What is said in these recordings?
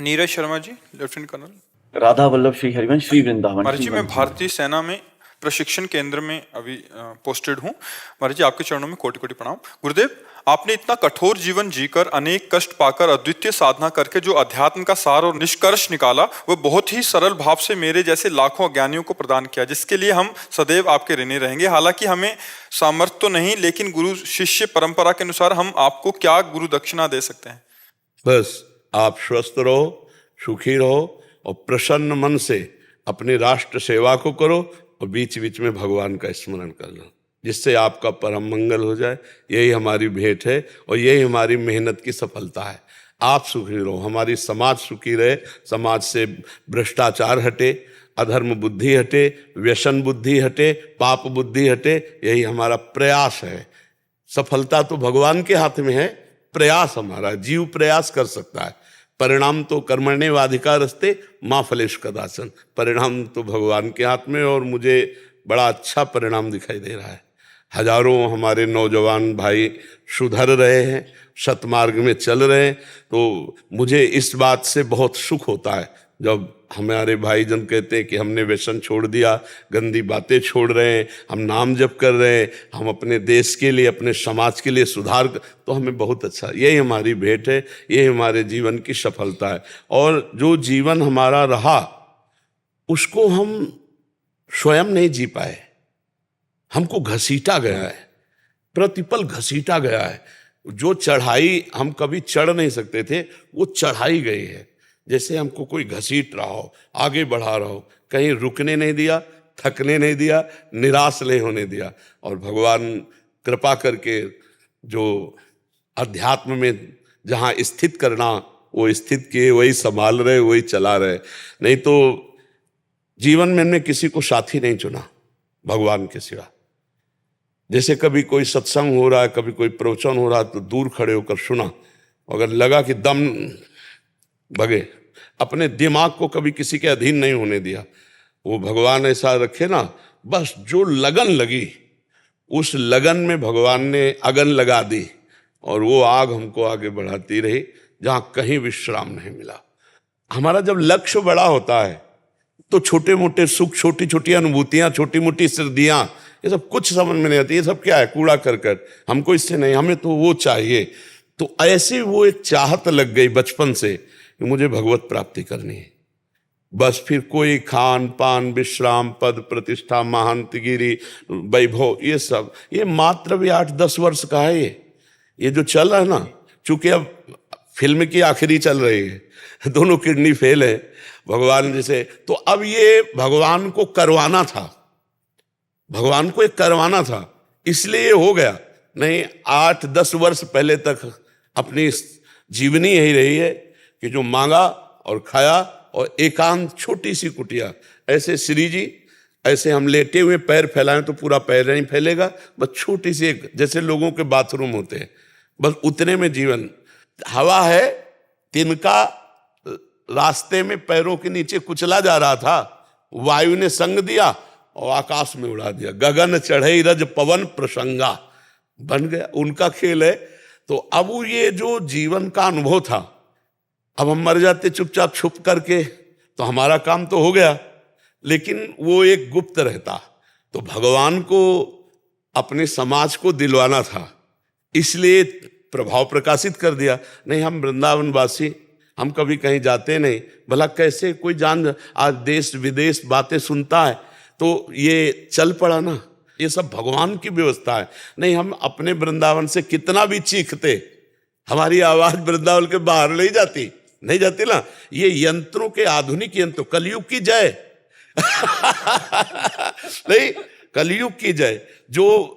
Neeraj Sharma ji, lieutenant colonel. Radha Vallabh Shri Harivansh Shri Vrindavan. महाराज जी, मैं भारतीय सेना में प्रशिक्षण केंद्र में अभी पोस्टेड हूँ। महाराज जी, आपके चरणों में कोटि कोटि प्रणाम। गुरुदेव, आपने इतना कठोर जीवन जीकर, अनेक कष्ट पाकर, अद्वितीय साधना करके जो अध्यात्म का सार और निष्कर्ष निकाला, वो बहुत ही सरल भाव से मेरे जैसे लाखों अज्ञानियों को प्रदान किया, जिसके लिए हम सदैव आपके ऋणी रहेंगे। हालांकि हमें सामर्थ्य तो नहीं, लेकिन गुरु शिष्य परंपरा के अनुसार हम आपको क्या गुरु दक्षिणा दे सकते हैं? बस आप स्वस्थ रहो, सुखी रहो और प्रसन्न मन से अपनी राष्ट्र सेवा को करो और बीच बीच में भगवान का स्मरण कर लो, जिससे आपका परम मंगल हो जाए। यही हमारी भेंट है और यही हमारी मेहनत की सफलता है। आप सुखी रहो, हमारी समाज सुखी रहे, समाज से भ्रष्टाचार हटे, अधर्म बुद्धि हटे, व्यसन बुद्धि हटे, पाप बुद्धि हटे। यही हमारा प्रयास है। सफलता तो भगवान के हाथ में है, प्रयास हमारा, जीव प्रयास कर सकता है। परिणाम तो कर्मण्येवाधिकारस्ते मा फलेषु कदाचन। परिणाम तो भगवान के हाथ में, और मुझे बड़ा अच्छा परिणाम दिखाई दे रहा है। हजारों हमारे नौजवान भाई सुधर रहे हैं, सतमार्ग में चल रहे हैं। तो मुझे इस बात से बहुत सुख होता है जब हमारे भाईजन कहते हैं कि हमने व्यसन छोड़ दिया, गंदी बातें छोड़ रहे हैं, हम नाम जप कर रहे हैं, हम अपने देश के लिए, अपने समाज के लिए सुधार, तो हमें बहुत अच्छा, यही हमारी भेंट है, यही हमारे जीवन की सफलता है। और जो जीवन हमारा रहा उसको हम स्वयं नहीं जी पाए, हमको घसीटा गया है, प्रतिपल घसीटा गया है। जो चढ़ाई हम कभी चढ़ नहीं सकते थे, वो चढ़ाई गई है। जैसे हमको कोई घसीट रहा हो, आगे बढ़ा रहा हो, कहीं रुकने नहीं दिया, थकने नहीं दिया, निराश नहीं होने दिया। और भगवान कृपा करके जो अध्यात्म में जहाँ स्थित करना, वो स्थित किए, वही संभाल रहे, वही चला रहे। नहीं तो जीवन में मैंने किसी को साथी नहीं चुना भगवान के सिवा। जैसे कभी कोई सत्संग हो रहा है, कभी कोई प्रवचन हो रहा है, तो दूर खड़े होकर सुना। अगर लगा कि दम भगे, अपने दिमाग को कभी किसी के अधीन नहीं होने दिया। वो भगवान ऐसा रखे ना, बस जो लगन लगी, उस लगन में भगवान ने अगन लगा दी और वो आग हमको आगे बढ़ाती रही, जहाँ कहीं विश्राम नहीं मिला। हमारा जब लक्ष्य बड़ा होता है तो छोटे मोटे सुख, छोटी छोटी अनुभूतियाँ, छोटी मोटी सर्दियाँ, ये सब कुछ समझ में नहीं आती। ये सब क्या है? कूड़ा करकट, हमको इससे नहीं, हमें तो वो चाहिए। तो ऐसे वो एक चाहत लग गई बचपन से कि मुझे भगवत प्राप्ति करनी है। बस फिर कोई खान पान, विश्राम, पद प्रतिष्ठा, महंतगिरी, वैभव, ये सब, ये मात्र भी 8-10 वर्ष का है। ये जो चल रहा है ना, चूंकि अब फिल्म की आखिरी चल रही है, दोनों किडनी फेल है भगवान जैसे, तो अब ये भगवान को करवाना था, भगवान को एक करवाना था, इसलिए ये हो गया। नहीं, 8-10 वर्ष पहले तक अपनी जीवनी यही रही है कि जो मांगा और खाया, और एकांत छोटी सी कुटिया। ऐसे श्री जी, ऐसे हम लेटे हुए पैर फैलाएं तो पूरा पैर नहीं फैलेगा, बस छोटी सी एक, जैसे लोगों के बाथरूम होते हैं, बस उतने में जीवन। हवा है, तिनका रास्ते में पैरों के नीचे कुचला जा रहा था, वायु ने संग दिया और आकाश में उड़ा दिया। गगन चढ़े रज पवन प्रसंगा, बन गया, उनका खेल है। तो अब ये जो जीवन का अनुभव था, अब हम मर जाते चुपचाप छुप करके, तो हमारा काम तो हो गया, लेकिन वो एक गुप्त रहता। तो भगवान को अपने समाज को दिलवाना था, इसलिए प्रभाव प्रकाशित कर दिया। नहीं, हम वृंदावन वासी, हम कभी कहीं जाते नहीं, भला कैसे कोई जान, आज देश विदेश बातें सुनता है, तो ये चल पड़ा ना। ये सब भगवान की व्यवस्था है। नहीं, हम अपने वृंदावन से कितना भी चीखते, हमारी आवाज वृंदावन के बाहर नहीं जाती, नहीं जाती ना। ये यंत्रों के, आधुनिक यंत्र, कलयुग की जय नहीं, कलयुग की जय। जो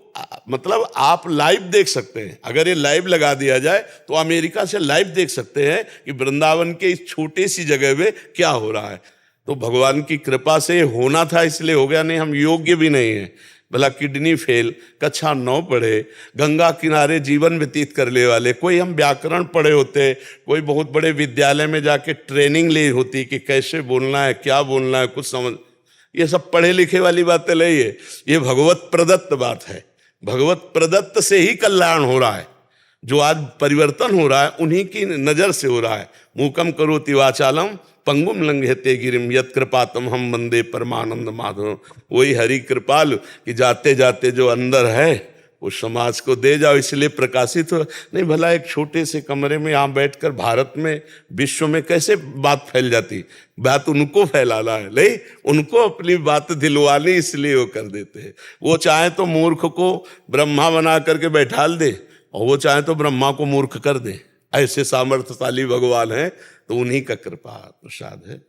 मतलब आप लाइव देख सकते हैं, अगर ये लाइव लगा दिया जाए तो अमेरिका से लाइव देख सकते हैं कि वृंदावन के इस छोटी सी जगह में क्या हो रहा है। तो भगवान की कृपा से होना था, इसलिए हो गया। नहीं, हम योग्य भी नहीं हैं। भला किडनी फेल, कक्षा 9 पढ़े, गंगा किनारे जीवन व्यतीत करने वाले, कोई हम व्याकरण पढ़े होते, कोई बहुत बड़े विद्यालय में जाके ट्रेनिंग ली होती कि कैसे बोलना है, क्या बोलना है, कुछ समझ, ये सब पढ़े लिखे वाली बातें नहीं है। ये भगवत प्रदत्त बात है, भगवत प्रदत्त से ही कल्याण हो रहा है। जो आज परिवर्तन हो रहा है उन्हीं की नजर से हो रहा है। मूकम करोति वाचालम पंगुम लंघयते गिरिम यत् कृपातम हम वंदे परमानंद माधव। वही हरि कृपाल कि जाते जाते जो अंदर है वो समाज को दे जाओ, इसलिए प्रकाशित हो। नहीं भला एक छोटे से कमरे में यहाँ बैठकर भारत में विश्व में कैसे बात फैल जाती। बात उनको फैलाना है, नहीं उनको अपनी बात दिलवानी, इसलिए वो कर देते हैं। वो चाहे तो मूर्ख को ब्रह्मा बना करके बैठाल दे और वो चाहे तो ब्रह्मा को मूर्ख कर दे। ऐसे सामर्थ्यशाली भगवान है, तो उन्हीं का कृपा प्रसाद है।